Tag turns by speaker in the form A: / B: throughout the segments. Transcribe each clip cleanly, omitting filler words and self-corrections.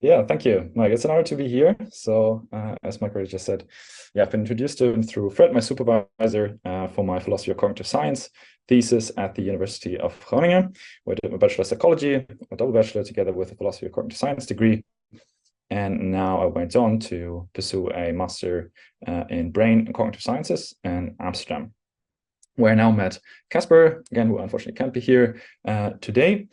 A: Yeah, thank you, Mike. It's an honor to be here. So, as Mike already just said, yeah, I've been introduced to him through Fred, my supervisor, for my philosophy of cognitive science thesis at the University of Groningen, where I did my bachelor of psychology, a double bachelor together with a philosophy of cognitive science degree. And now I went on to pursue a master in brain and cognitive sciences in Amsterdam, where I now met Casper, again, who unfortunately can't be here today.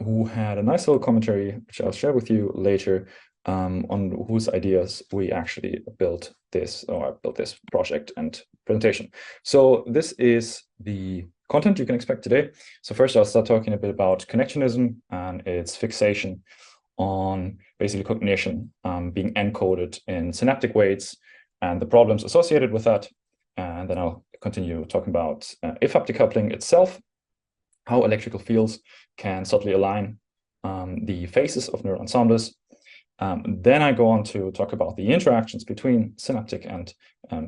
A: Who had a nice little commentary, which I'll share with you later, on whose ideas we actually built this project and presentation. So this is the content you can expect today. So first I'll start talking a bit about connectionism and its fixation on basically cognition being encoded in synaptic weights and the problems associated with that. And then I'll continue talking about Ephaptic coupling itself, how electrical fields can subtly align the phases of neural ensembles. Then I go on to talk about the interactions between synaptic and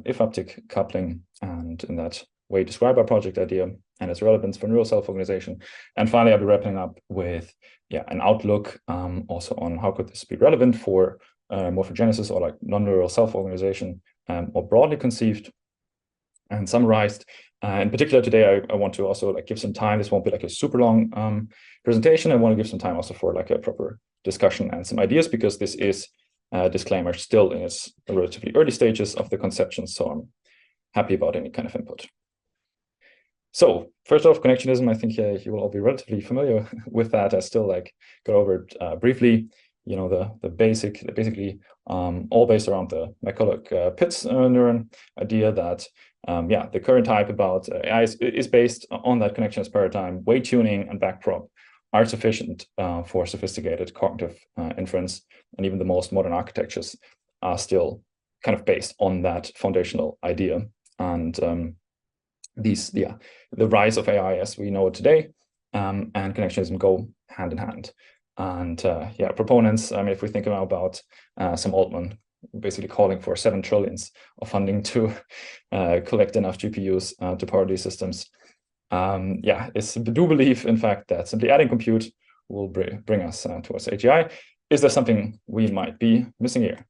A: ephaptic coupling, and in that way describe our project idea and its relevance for neural self-organization. And finally, I'll be wrapping up with an outlook also on how could this be relevant for morphogenesis or like non-neural self-organization, more broadly conceived and summarized. In particular, today, I want to also give some time. This won't be like a super long presentation. I want to give some time also for like a proper discussion and some ideas, because this is a disclaimer still in its relatively early stages of the conception. So I'm happy about any kind of input. So first off, connectionism, I think you will all be relatively familiar with that. I still go over it briefly. You know, the basically all based around the McCulloch Pitts neuron idea that the current hype about AI is based on that connectionist paradigm. Weight tuning and backprop are sufficient for sophisticated cognitive inference, and even the most modern architectures are still kind of based on that foundational idea. And the rise of AI as we know it today and connectionism go hand in hand. And proponents, I mean, if we think about Sam Altman basically calling for 7 trillion of funding to collect enough GPUs to power these systems. It's do believe, in fact, that simply adding compute will bring us towards AGI. Is there something we might be missing here?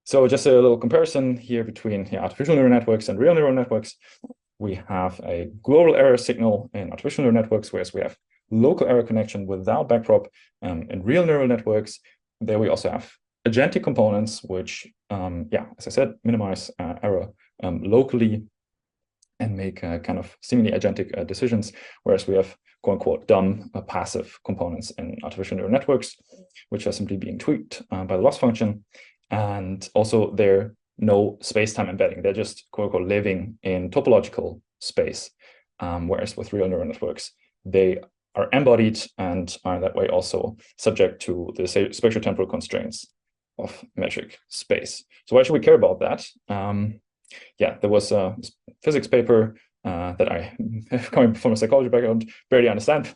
A: So just a little comparison here between artificial neural networks and real neural networks. We have a global error signal in artificial neural networks, whereas we have local error connection without backprop in real neural networks. There we also have agentic components, which, as I said, minimize error locally and make kind of seemingly agentic decisions, whereas we have quote-unquote dumb passive components in artificial neural networks, which are simply being tweaked by the loss function. And also they're no space-time embedding. They're just quote-unquote living in topological space, whereas with real neural networks, they are embodied and are that way also subject to the spatial-temporal constraints of metric space. So why should we care about that? There was a physics paper that I, coming from a psychology background, barely understand,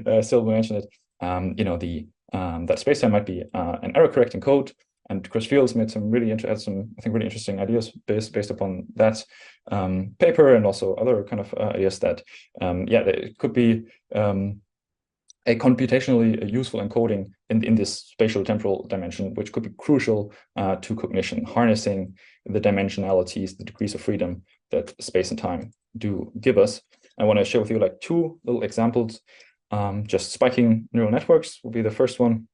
A: but still mention it. That space-time might be an error-correcting code. And Chris Fields made some really interesting ideas based upon that paper, and also other kind of ideas that it could be a computationally useful encoding in this spatial temporal dimension, which could be crucial to cognition, harnessing the dimensionalities, the degrees of freedom that space and time do give us. I want to share with you 2 little examples. Just spiking neural networks will be the first one,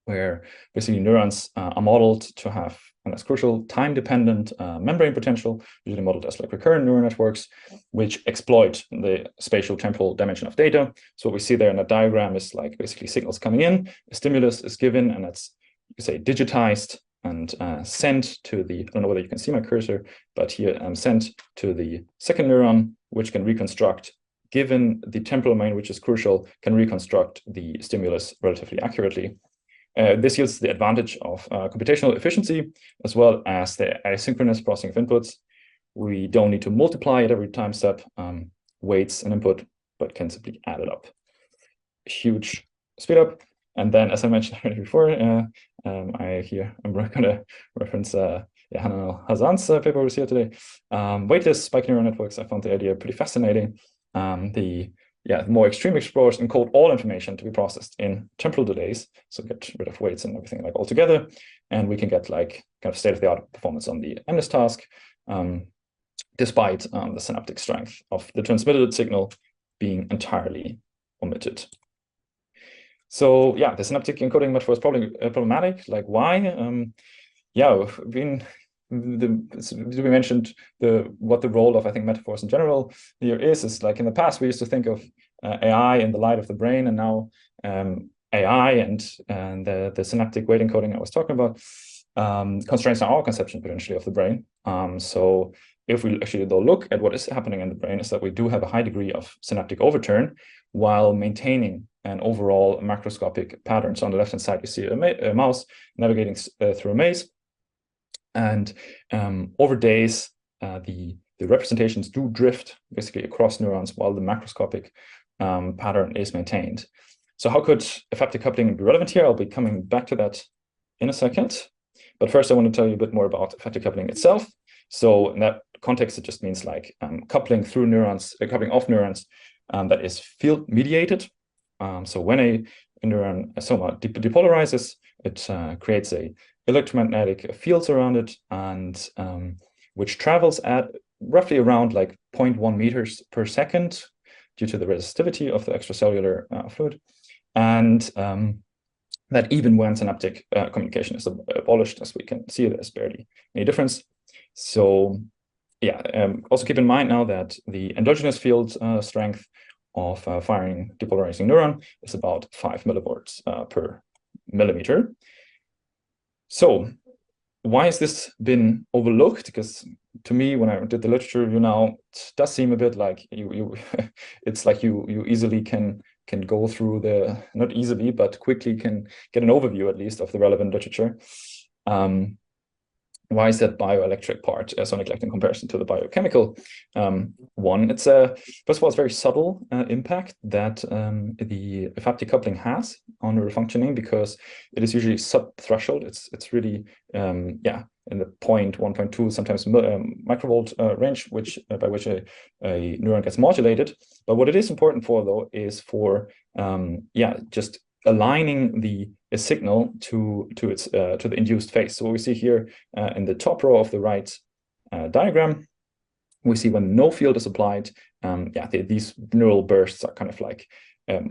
A: where basically neurons are modeled to have, and that's crucial, time-dependent membrane potential, usually modeled as recurrent neural networks, which exploit the spatial temporal dimension of data. So what we see there in the diagram is basically signals coming in, a stimulus is given, and that's, you could say, digitized and sent to the, I don't know whether you can see my cursor, but here sent to the second neuron, which can reconstruct, given the temporal domain, which is crucial, can reconstruct the stimulus relatively accurately. This yields the advantage of computational efficiency, as well as the asynchronous processing of inputs. We don't need to multiply at every time step, weights an input, but can simply add it up. Huge speed up. And then, as I mentioned already before, I'm going to reference Hanan Hassan's paper was here today. Weightless spike neural networks. I found the idea pretty fascinating. more extreme explorers encode all information to be processed in temporal delays, so get rid of weights and everything like altogether, and we can get like kind of state-of-the-art performance on the MNIST task, despite the synaptic strength of the transmitted signal being entirely omitted. So yeah, the synaptic encoding metaphor is probably problematic. Like why? We mentioned what the role of, I think, metaphors in general here is like in the past we used to think of AI in the light of the brain, and now AI and the synaptic weight encoding I was talking about constrains our conception potentially of the brain. So if we actually though look at what is happening in the brain, is that we do have a high degree of synaptic overturn while maintaining an overall macroscopic pattern. So on the left-hand side, you see a mouse navigating through a maze. And over days, the representations do drift basically across neurons while the macroscopic pattern is maintained. So how could ephaptic coupling be relevant here? I'll be coming back to that in a second. But first, I want to tell you a bit more about ephaptic coupling itself. So in that context, it just means like coupling through neurons, coupling off neurons that is field mediated. So when a neuron somewhat depolarizes, it creates a electromagnetic fields around it, and which travels at roughly around like 0.1 meters per second due to the resistivity of the extracellular fluid. And that even when synaptic communication is abolished, as we can see, there's barely any difference. So yeah, also keep in mind now that the endogenous field strength of firing depolarizing neuron is about 5 millivolts per millimeter. So why has this been overlooked? Because to me, when I did the literature review now, it does seem a bit like it's like you easily can go through not easily, but quickly can get an overview at least of the relevant literature. Why is that bioelectric part so neglected in comparison to the biochemical one? It's first of all, it's very subtle impact that the ephaptic coupling has on neural functioning, because it is usually sub-threshold. It's really in the 1.2, sometimes microvolt range, by which a neuron gets modulated. But what it is important for, though, is for just aligning a signal to the induced phase. So what we see here in the top row of the right diagram, we see when no field is applied, these neural bursts are kind of like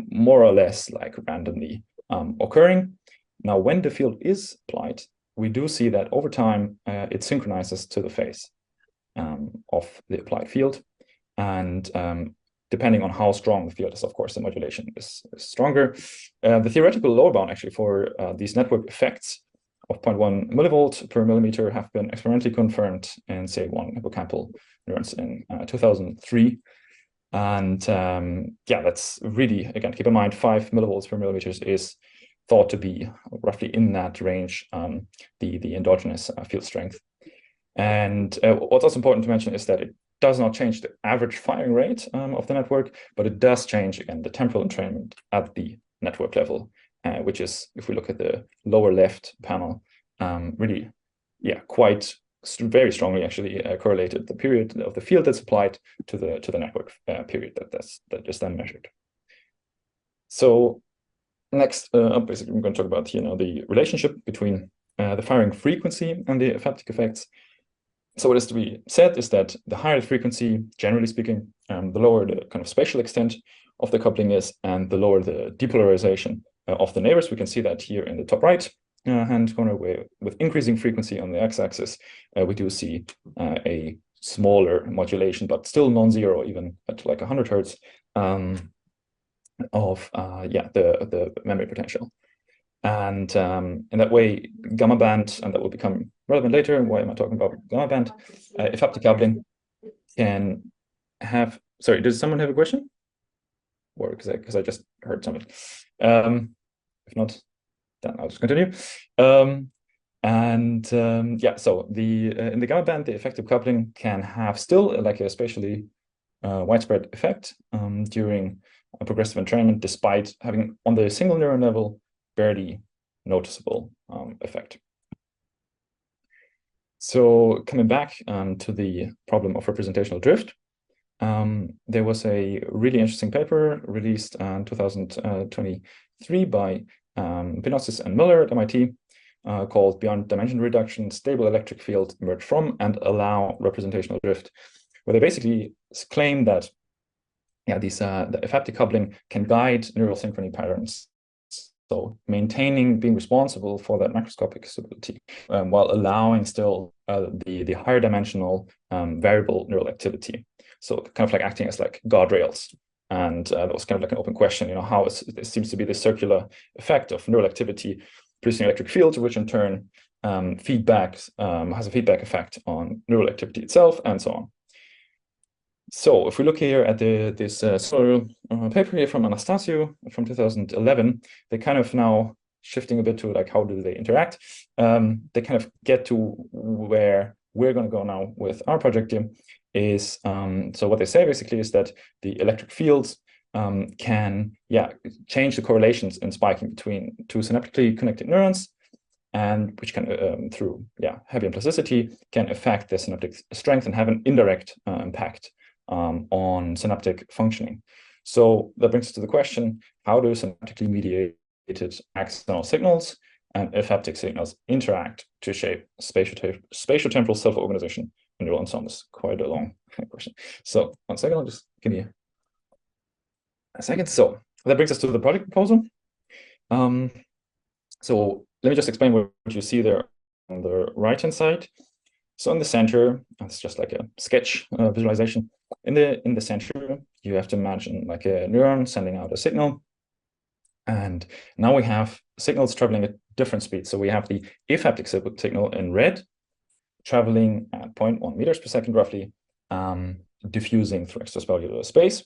A: more or less like randomly occurring. Now, when the field is applied, we do see that over time it synchronizes to the phase of the applied field, and depending on how strong the field is, of course, the modulation is stronger. The theoretical lower bound actually for these network effects of 0.1 millivolt per millimeter have been experimentally confirmed in, say, 1 hippocampal neurons in 2003. And that's really, again, keep in mind, 5 millivolts per millimeter is thought to be roughly in that range, the endogenous field strength. And what's also important to mention is that it does not change the average firing rate of the network, but it does change, again, the temporal entrainment at the network level, which is, if we look at the lower left panel, really, quite very strongly actually correlated the period of the field that's applied to the network period that is then measured. So next basically, I'm going to talk about the relationship between the firing frequency and the ephaptic effects. So what is to be said is that the higher the frequency, generally speaking, the lower the kind of spatial extent of the coupling is, and the lower the depolarization of the neighbors. We can see that here in the top right hand corner, where with increasing frequency on the x-axis, we do see a smaller modulation, but still non-zero, even at like 100 hertz of the memory potential. And in that way, gamma band, and that will become relevant later. Why am I talking about gamma band? Ephaptic coupling can have. Sorry, does someone have a question? Or because I just heard something. If not, then I'll just continue. So in the gamma band, the effective coupling can have still like a spatially widespread effect during a progressive entrainment, despite having on the single neuron level barely noticeable effect. So coming back to the problem of representational drift, there was a really interesting paper released in 2023 by Pinosis and Miller at MIT called Beyond Dimension Reduction, Stable Electric Field Emerge from and Allow Representational Drift, where they basically claim that the ephaptic coupling can guide neural synchrony patterns. So maintaining, being responsible for that macroscopic stability while allowing still the higher dimensional variable neural activity. So kind of like acting as like guardrails. And that was kind of like an open question, how it seems to be the circular effect of neural activity producing electric fields, which in turn has a feedback effect on neural activity itself, and so on. So if we look here at this paper here from Anastasio from 2011, they kind of now shifting a bit to like how do they interact. They kind of get to where we're going to go now with our project here is, so what they say basically is that the electric fields can change the correlations in spiking between two synaptically connected neurons, and which can through Hebbian plasticity can affect the synaptic strength and have an indirect impact on synaptic functioning. So that brings us to the question, how do synaptically mediated axonal signals and ephaptic signals interact to shape spatiotemporal self-organization in neural ensembles? Quite a long question. So 1 second, I'll just give you a second. So that brings us to the project proposal. So let me just explain what you see there on the right-hand side. So in the center, it's just like a sketch visualization. In the center, you have to imagine like a neuron sending out a signal. And now we have signals traveling at different speeds. So we have the ephaptic signal in red, traveling at 0.1 meters per second roughly, diffusing through extracellular space.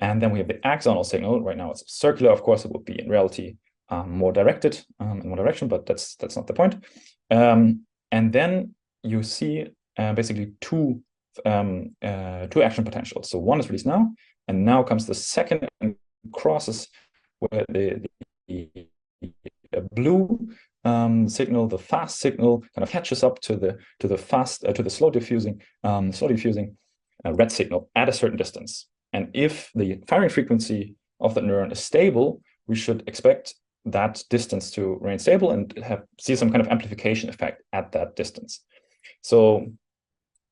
A: And then we have the axonal signal. Right now it's circular, of course, it would be in reality more directed in one direction, but that's not the point. And then you see basically two action potentials. So one is released now, and now comes the second and crosses where the blue signal, the fast signal, kind of catches up to the slow diffusing red signal at a certain distance. And if the firing frequency of that neuron is stable, we should expect that distance to remain stable and see some kind of amplification effect at that distance. So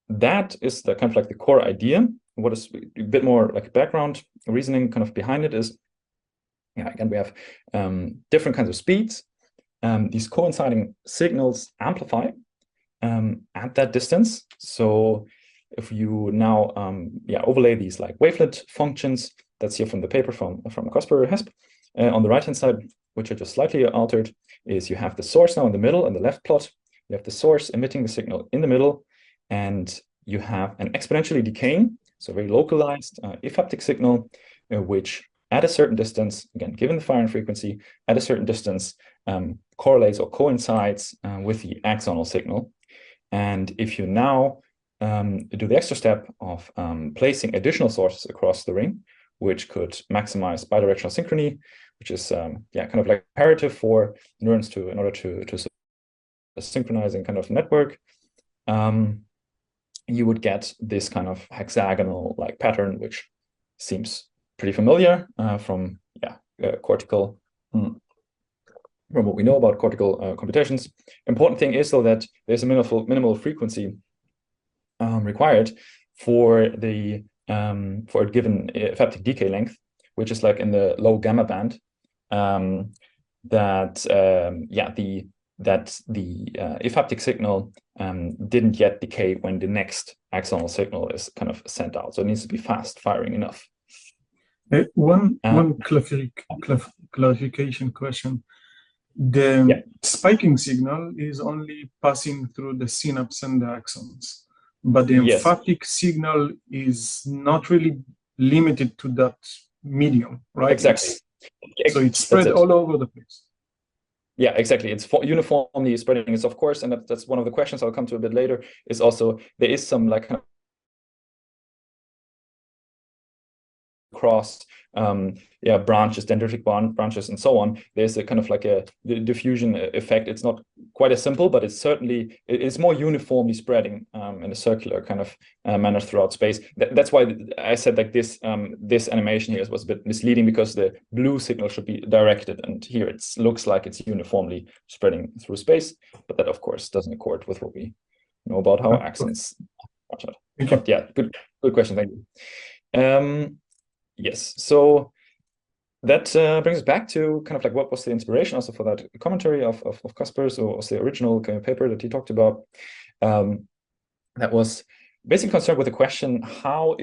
A: that is the kind of like the core idea. What is a bit more like background reasoning kind of behind it is, again, we have different kinds of speeds. These coinciding signals amplify at that distance. So if you now overlay these like wavelet functions, that's here from the paper from Cosper Hesp, on the right-hand side, which are just slightly altered, is you have the source now in the middle, in the left plot. You have the source emitting the signal in the middle, and you have an exponentially decaying, so very localized ephaptic signal, which at a certain distance, again, given the firing frequency, at a certain distance, correlates or coincides with the axonal signal. And if you now do the extra step of placing additional sources across the ring, which could maximize bidirectional synchrony, which is kind of like imperative for neurons in order to synchronizing kind of network, you would get this kind of hexagonal like pattern, which seems pretty familiar from cortical, from what we know about cortical computations. Important thing is though that there's a minimal frequency required for the for a given ephaptic decay length, which is like in the low gamma band. That the ephaptic signal didn't yet decay when the next axonal signal is kind of sent out. So it needs to be fast firing enough.
B: One clarification question. The spiking signal is only passing through the synapse and the axons, but the ephaptic signal is not really limited to that medium, right?
A: Exactly.
B: So it's spread all over the place.
A: Yeah, exactly. It's uniformly spreading. It's of course, and that's one of the questions I'll come to a bit later, is also there is some like cross branches, dendritic branches, and so on. There's a kind of like a diffusion effect. It's not quite as simple, but it's more uniformly spreading in a circular kind of manner throughout space. That's why I said like this animation here was a bit misleading, because the blue signal should be directed, and here it looks like it's uniformly spreading through space, but that of course doesn't accord with what we know about how axons function. But yeah, good question, thank you. Yes, so that brings us back to kind of like what was the inspiration also for that commentary of Kasper's, or was the original kind of paper that he talked about. That was basically concerned with the question, how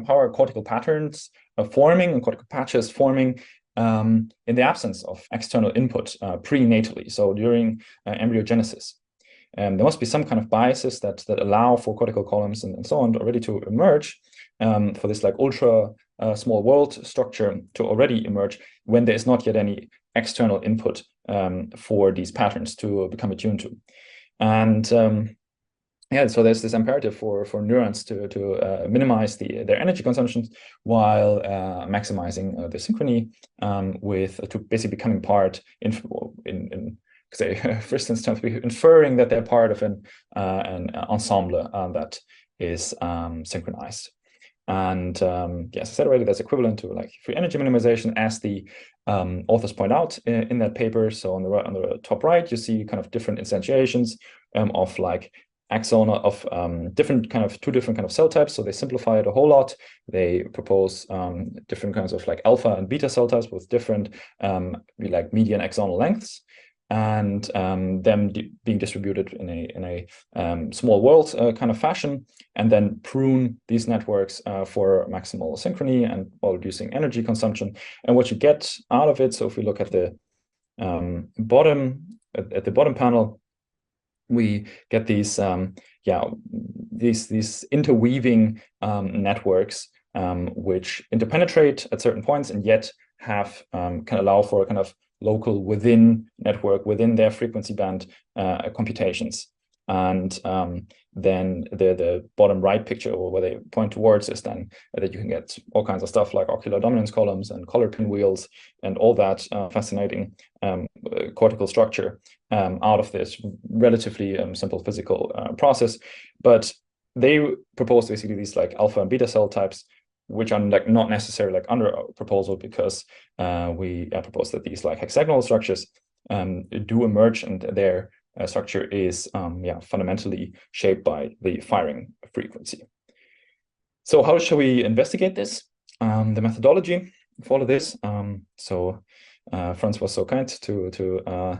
A: are cortical patterns forming and cortical patches forming in the absence of external input prenatally, so during embryogenesis. There must be some kind of biases that allow for cortical columns and so on already to emerge, for this like ultra small world structure to already emerge when there is not yet any external input for these patterns to become attuned to. And yeah, so there's this imperative for neurons to minimize their energy consumption while maximizing the synchrony, to basically becoming part in say, first instance, inferring that they're part of an ensemble that is synchronized. And yes, I said already, that's equivalent to like free energy minimization, as the authors point out in that paper. So on the top right, you see kind of different instantiations of like axon of two different kind of cell types. So they simplify it a whole lot. They propose different kinds of like alpha and beta cell types with different like median axonal lengths, and them being distributed in a small world kind of fashion, and then prune these networks for maximal synchrony and while reducing energy consumption. And what you get out of it, so if we look at the bottom panel, we get these these interweaving networks which interpenetrate at certain points and yet have can allow for a kind of local within network within their frequency band computations. And then the bottom right picture, or where they point towards, is then that you can get all kinds of stuff like ocular dominance columns and color pinwheels and all that fascinating cortical structure out of this relatively simple physical process. But they propose basically these like alpha and beta cell types, which are like not necessarily like under our proposal, because we propose that these like hexagonal structures do emerge, and their structure is fundamentally shaped by the firing frequency. So how shall we investigate this? The methodology for all of this. So Franz was so kind to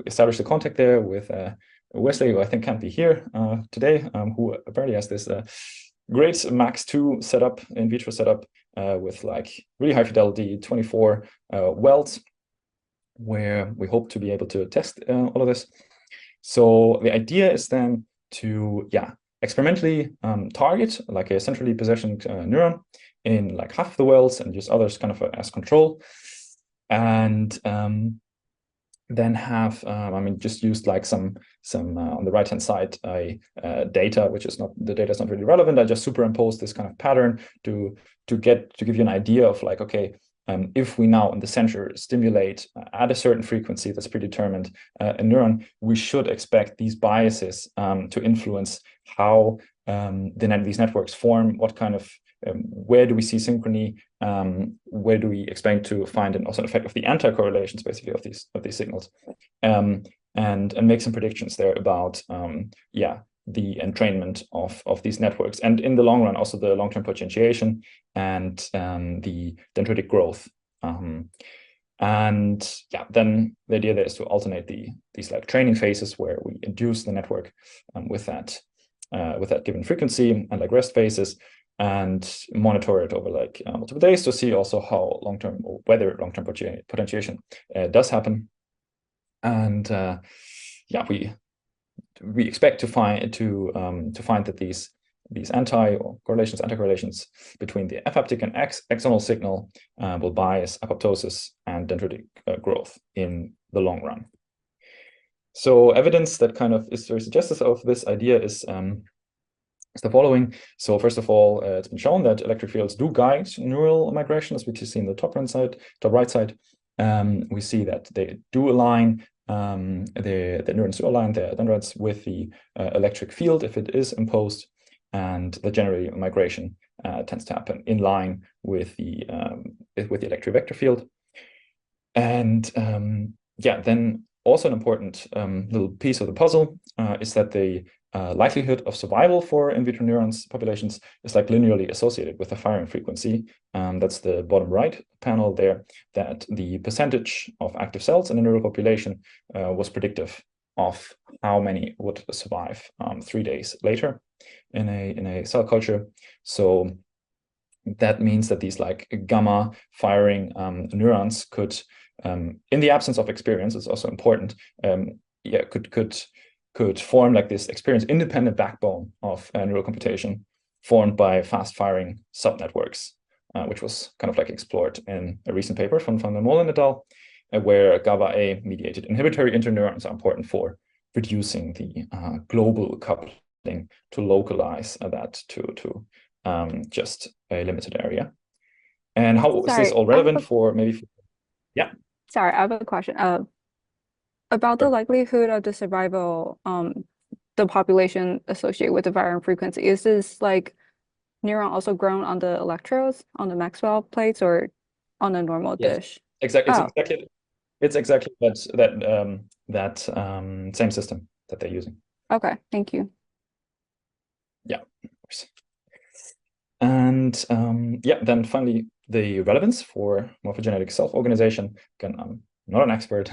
A: establish the contact there with Wesley, who I think can't be here today, who apparently has this great Max2 setup, in vitro setup, with like really high fidelity 24 welds, where we hope to be able to test all of this. So the idea is then to experimentally target like a centrally positioned neuron in like half the wells, and use others kind of as control, and then have just used like some on the right hand side data, which is not, the data is not really relevant. I just superimposed this kind of pattern to give you an idea of like, okay, if we now in the center stimulate at a certain frequency that's predetermined a neuron, we should expect these biases to influence how these networks form, what kind of where do we see synchrony, where do we expect to find an effect of the anti-correlations basically of these signals, and make some predictions there about the entrainment of these networks, and in the long run also the long-term potentiation and the dendritic growth. And then the idea there is to alternate these like training phases where we induce the network with that given frequency, and like rest phases, and monitor it over like multiple days to see also how whether long-term potentiation does happen. And we expect to find that these anti-correlations between the ephaptic and axonal signal will bias apoptosis and dendritic growth in the long run. So evidence that kind of is very suggestive of this idea is the following. So first of all, it's been shown that electric fields do guide neural migration, as we can see in the top right side. We see that they do align the neurons to align their dendrites with the electric field if it is imposed, and the generally migration tends to happen in line with the electric vector field. And yeah, then also an important little piece of the puzzle is that the likelihood of survival for in vitro neurons populations is like linearly associated with the firing frequency. That's the bottom right panel there, that the percentage of active cells in a neural population was predictive of how many would survive 3 days later in a cell culture. So that means that these like gamma firing neurons could, in the absence of experience, it's also important, yeah, could form like this experience independent backbone of neural computation formed by fast firing subnetworks, which was kind of like explored in a recent paper from Van der Molen et al., where GABA-A mediated inhibitory interneurons are important for reducing the global coupling to localize that to just a limited area. And how is this all relevant for maybe? Yeah.
C: Sorry, I have a question. About the likelihood of the survival, the population associated with the firing frequency. Is this like neuron also grown on the electrodes, on the Maxwell plates, or on a normal dish?
A: Exactly. It's exactly that same system that they're using.
C: Okay, thank you.
A: Yeah, of course. And yeah, then finally, the relevance for morphogenetic self-organization. Again, I'm not an expert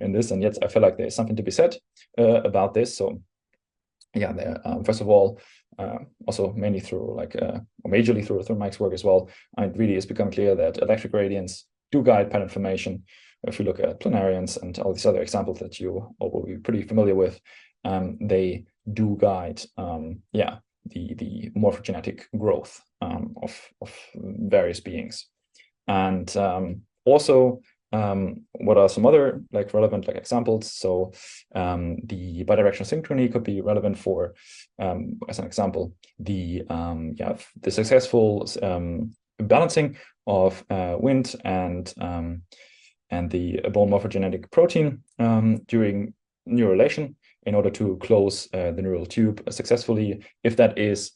A: in this, and yet I feel like there's something to be said about this. So yeah, first of all, also mainly through like, or majorly through Mike's work as well, it really has become clear that electric gradients do guide pattern formation. If you look at planarians and all these other examples that you all will be pretty familiar with, they do guide, yeah, the morphogenetic growth of various beings. And also, what are some other like relevant like examples? So the bidirectional synchrony could be relevant for, as an example, the successful balancing of wind and the bone morphogenetic protein during neurulation in order to close the neural tube successfully. If that is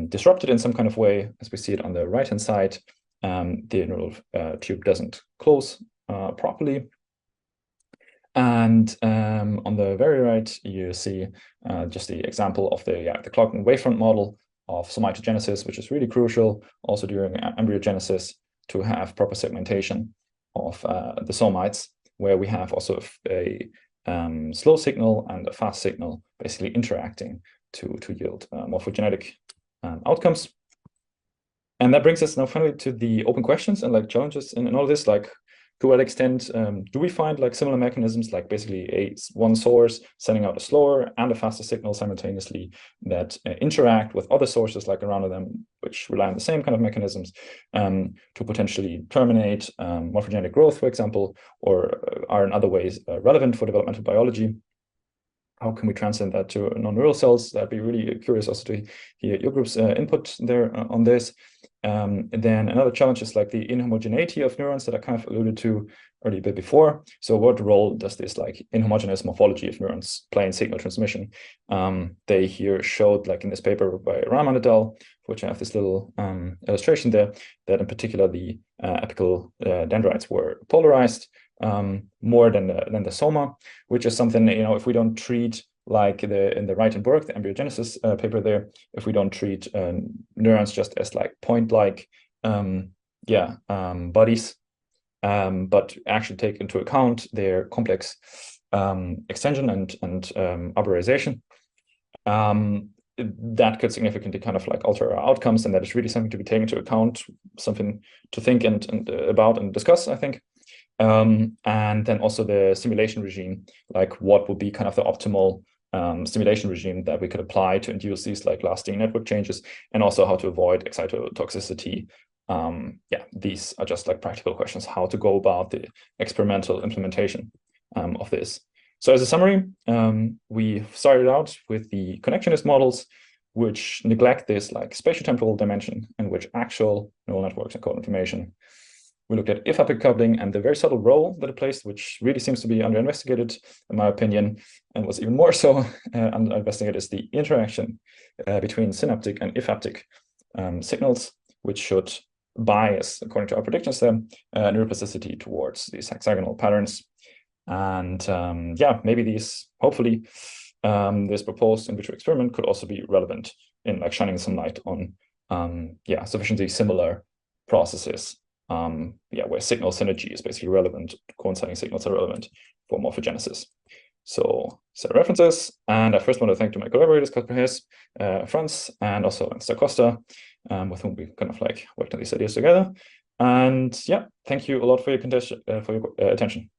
A: disrupted in some kind of way, as we see it on the right-hand side, the neural tube doesn't close properly. And on the very right, you see just the example of the clogged wavefront model of somatogenesis, which is really crucial also during embryogenesis to have proper segmentation of the somites, where we have also a slow signal and a fast signal basically interacting to yield morphogenetic outcomes. And that brings us now finally to the open questions and like challenges in all of this, like to what extent do we find like similar mechanisms, like basically one source sending out a slower and a faster signal simultaneously that interact with other sources like around them, which rely on the same kind of mechanisms to potentially terminate morphogenetic growth, for example, or are in other ways relevant for developmental biology? How can we transcend that to non-neural cells? That'd be really curious also to hear your group's input there on this. And then another challenge is like the inhomogeneity of neurons that I kind of alluded to already a bit before. So what role does this like inhomogeneous morphology of neurons play in signal transmission? They here showed, like in this paper by Rahman et al., for which I have this little illustration there, that in particular the apical dendrites were polarized more than the soma, which is something, you know, if we don't treat like in the Wright and Burke, the embryogenesis paper there, if we don't treat neurons just as like point-like bodies, but actually take into account their complex extension and arborization, that could significantly kind of like alter our outcomes, and that is really something to be taken into account, something to think and about and discuss, I think. And then also the simulation regime, like what would be kind of the optimal simulation regime that we could apply to induce these like lasting network changes, and also how to avoid excitotoxicity. These are just like practical questions, how to go about the experimental implementation of this. So as a summary, we started out with the connectionist models, which neglect this like spatiotemporal dimension in which actual neural networks encode information. We looked at Ephaptic coupling and the very subtle role that it plays, which really seems to be under-investigated, in my opinion, and was even more so under-investigated, is the interaction between synaptic and ephaptic signals, which should bias, according to our predictions there, neuroplasticity towards these hexagonal patterns. And yeah, maybe these, hopefully, this proposed in vitro experiment could also be relevant in like shining some light on yeah, sufficiently similar processes, yeah, where signal synergy is basically relevant, coinciding signals are relevant for morphogenesis. So set of references, and I first want to thank to my collaborators, Kasper Hess, Franz, and also Mr. Costa, with whom we kind of like worked on these ideas together. And yeah, thank you a lot for your attention.